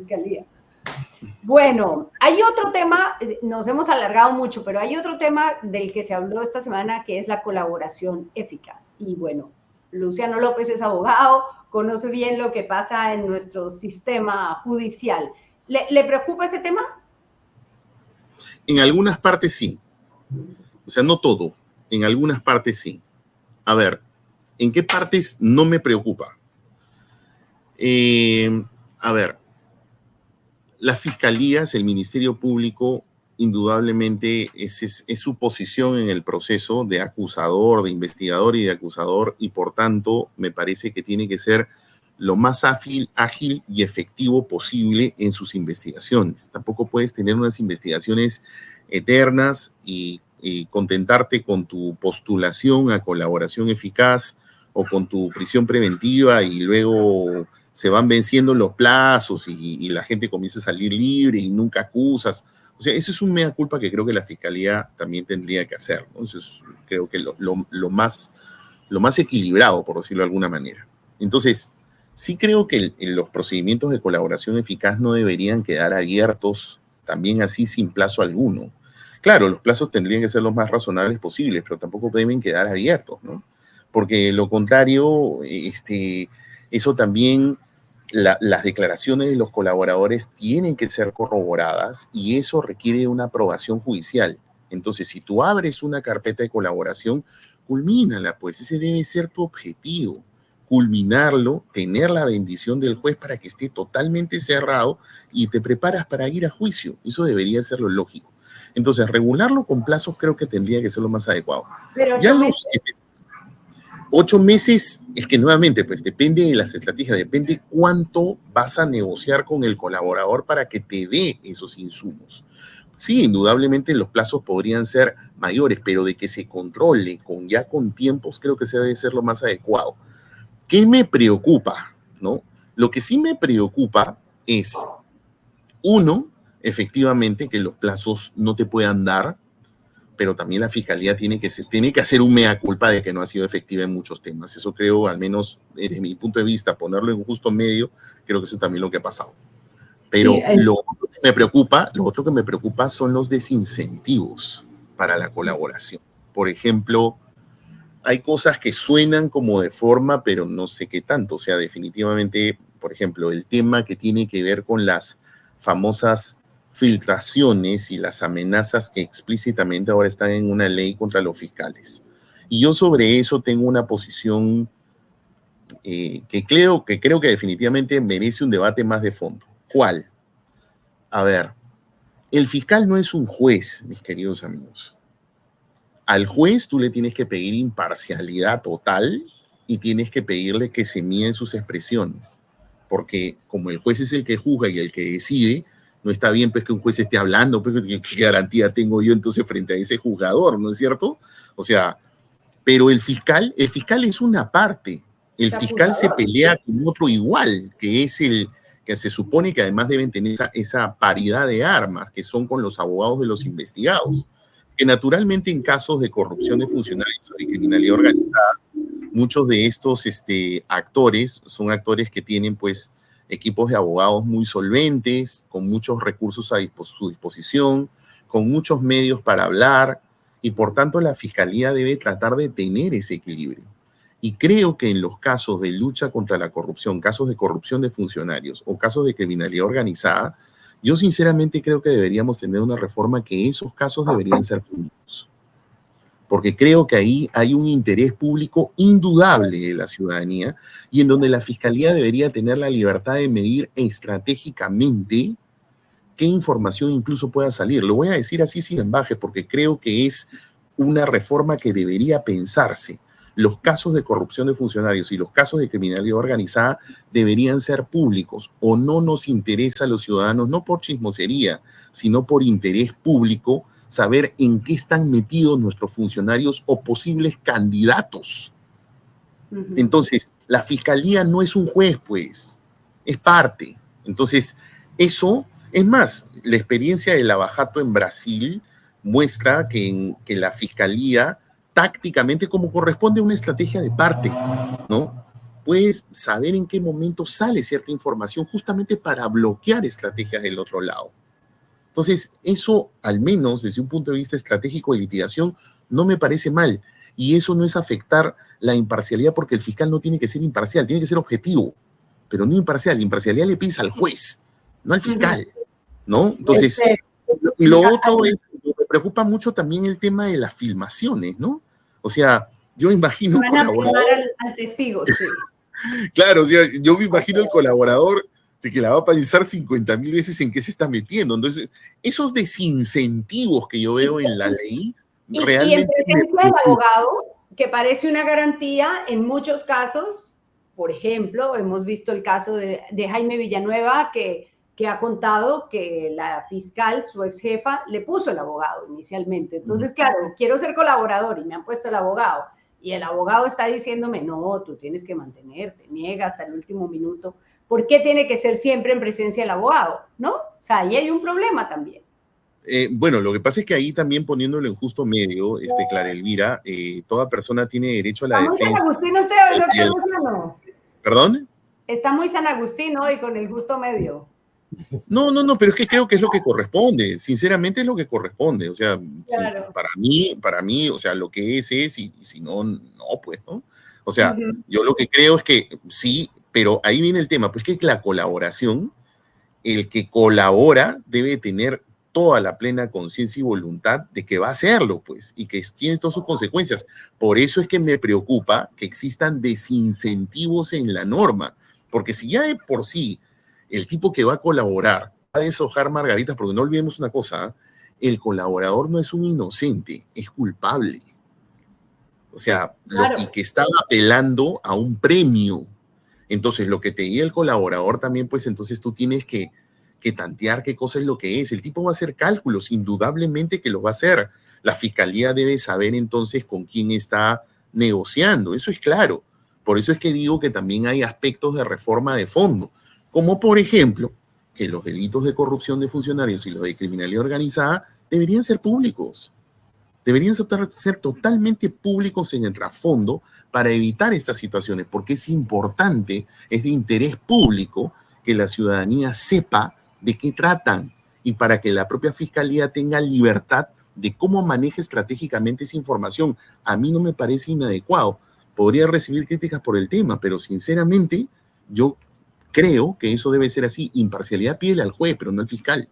fiscalía. Bueno, hay otro tema, nos hemos alargado mucho, pero hay otro tema del que se habló esta semana que es la colaboración eficaz. Y bueno, Luciano López es abogado, conoce bien lo que pasa en nuestro sistema judicial. ¿Le preocupa ese tema? En algunas partes sí. O sea, no todo. En algunas partes sí. A ver, ¿en qué partes no me preocupa? A ver, las fiscalías, el Ministerio Público, indudablemente es su posición en el proceso de acusador, de investigador y de acusador, y por tanto me parece que tiene que ser lo más ágil y efectivo posible en sus investigaciones. Tampoco puedes tener unas investigaciones eternas y contentarte con tu postulación a colaboración eficaz o con tu prisión preventiva y luego se van venciendo los plazos y la gente comienza a salir libre y nunca acusas. O sea, eso es un mea culpa que creo que la Fiscalía también tendría que hacer, ¿no? Eso es, creo que lo más equilibrado, por decirlo de alguna manera. Entonces, sí creo que los procedimientos de colaboración eficaz no deberían quedar abiertos también así sin plazo alguno. Claro, los plazos tendrían que ser los más razonables posibles, pero tampoco deben quedar abiertos, ¿no? Porque lo contrario, eso también, las declaraciones de los colaboradores tienen que ser corroboradas y eso requiere una aprobación judicial. Entonces, si tú abres una carpeta de colaboración, culmínala, pues ese debe ser tu objetivo. Culminarlo, tener la bendición del juez para que esté totalmente cerrado y te preparas para ir a juicio. Eso debería ser lo lógico. Entonces, regularlo con plazos creo que tendría que ser lo más adecuado. Pero ya los 8 meses, es que nuevamente, pues depende de las estrategias, depende cuánto vas a negociar con el colaborador para que te dé esos insumos. Sí, indudablemente los plazos podrían ser mayores, pero de que se controle con tiempos, creo que ese debe ser lo más adecuado. ¿Qué me preocupa? ¿No? Lo que sí me preocupa es, uno, efectivamente, que los plazos no te puedan dar, pero también la Fiscalía tiene que hacer un mea culpa de que no ha sido efectiva en muchos temas. Eso creo, al menos desde mi punto de vista, ponerlo en un justo medio, creo que eso es también lo que ha pasado. Pero sí, lo otro que me preocupa son los desincentivos para la colaboración. Por ejemplo, hay cosas que suenan como de forma, pero no sé qué tanto. O sea, definitivamente, por ejemplo, el tema que tiene que ver con las famosas filtraciones y las amenazas que explícitamente ahora están en una ley contra los fiscales. Y yo sobre eso tengo una posición que creo que definitivamente merece un debate más de fondo. ¿Cuál? A ver, el fiscal no es un juez, mis queridos amigos. Al juez tú le tienes que pedir imparcialidad total y tienes que pedirle que se miden sus expresiones. Porque como el juez es el que juzga y el que decide, no está bien pues que un juez esté hablando, pues, ¿qué garantía tengo yo entonces frente a ese juzgador, no es cierto? O sea, pero el fiscal es una parte. El fiscal se pelea con otro igual, que es el que se supone que además deben tener esa paridad de armas, que son con los abogados de los investigados. Que naturalmente en casos de corrupción de funcionarios o de criminalidad organizada, muchos de estos actores son actores que tienen pues equipos de abogados muy solventes, con muchos recursos a su disposición, con muchos medios para hablar, y por tanto la Fiscalía debe tratar de tener ese equilibrio. Y creo que en los casos de lucha contra la corrupción, casos de corrupción de funcionarios o casos de criminalidad organizada, yo sinceramente creo que deberíamos tener una reforma que esos casos deberían ser públicos. Porque creo que ahí hay un interés público indudable de la ciudadanía y en donde la Fiscalía debería tener la libertad de medir estratégicamente qué información incluso pueda salir. Lo voy a decir así sin ambaje porque creo que es una reforma que debería pensarse. Los casos de corrupción de funcionarios y los casos de criminalidad organizada deberían ser públicos o no nos interesa a los ciudadanos, no por chismosería, sino por interés público, saber en qué están metidos nuestros funcionarios o posibles candidatos. Entonces, la Fiscalía no es un juez, pues, es parte. Entonces, eso, es más, la experiencia de Lava Jato en Brasil muestra que la Fiscalía tácticamente, como corresponde a una estrategia de parte, ¿no? puedes saber en qué momento sale cierta información justamente para bloquear estrategias del otro lado. Entonces, eso, al menos desde un punto de vista estratégico de litigación, no me parece mal. Y eso no es afectar la imparcialidad, porque el fiscal no tiene que ser imparcial, tiene que ser objetivo, pero no imparcial. Imparcialidad le pides al juez, no al fiscal, ¿no? Entonces, y lo otro es, me preocupa mucho también el tema de las filmaciones, ¿no? O sea, yo imagino Van a filmar al testigo, sí. Claro, o sea, yo me imagino el colaborador de que la va a pensar 50,000 veces en qué se está metiendo. Entonces, esos desincentivos que yo veo en la ley, realmente... Y en presencia del abogado, que parece una garantía, en muchos casos, por ejemplo, hemos visto el caso de Jaime Villanueva, que ha contado que la fiscal, su ex jefa, le puso el abogado inicialmente. Entonces, claro, quiero ser colaborador y me han puesto el abogado. Y el abogado está diciéndome, no, tú tienes que mantenerte, niega hasta el último minuto. ¿Por qué tiene que ser siempre en presencia del abogado? ¿No? O sea, ahí hay un problema también. Bueno, lo que pasa es que ahí también poniéndolo en justo medio, Clara Elvira, toda persona tiene derecho a la defensa. San Agustín usted, doctor Luciano. ¿Perdón? Está muy San Agustín hoy con el justo medio. No, pero es que creo que es lo que corresponde, sinceramente es lo que corresponde, o sea, claro. sí, para mí, o sea, lo que es, y si no, no, pues, ¿no? O sea, yo lo que creo es que sí, pero ahí viene el tema, pues que la colaboración, el que colabora debe tener toda la plena conciencia y voluntad de que va a hacerlo, pues, y que tiene todas sus consecuencias. Por eso es que me preocupa que existan desincentivos en la norma, porque si ya de por sí el tipo que va a colaborar va a deshojar margaritas, porque no olvidemos una cosa, el colaborador no es un inocente, es culpable. O sea, claro. y que estaba apelando a un premio. Entonces, lo que te diga el colaborador también, pues entonces tú tienes que tantear qué cosa es lo que es. El tipo va a hacer cálculos, indudablemente que lo va a hacer. La fiscalía debe saber entonces con quién está negociando, eso es claro. Por eso es que digo que también hay aspectos de reforma de fondo, como por ejemplo, que los delitos de corrupción de funcionarios y los de criminalidad organizada deberían ser públicos. Deberían ser totalmente públicos en el trasfondo para evitar estas situaciones, porque es importante, es de interés público que la ciudadanía sepa de qué tratan y para que la propia fiscalía tenga libertad de cómo maneja estratégicamente esa información. A mí no me parece inadecuado. Podría recibir críticas por el tema, pero sinceramente yo creo que eso debe ser así. Imparcialidad pídele al juez, pero no al fiscal.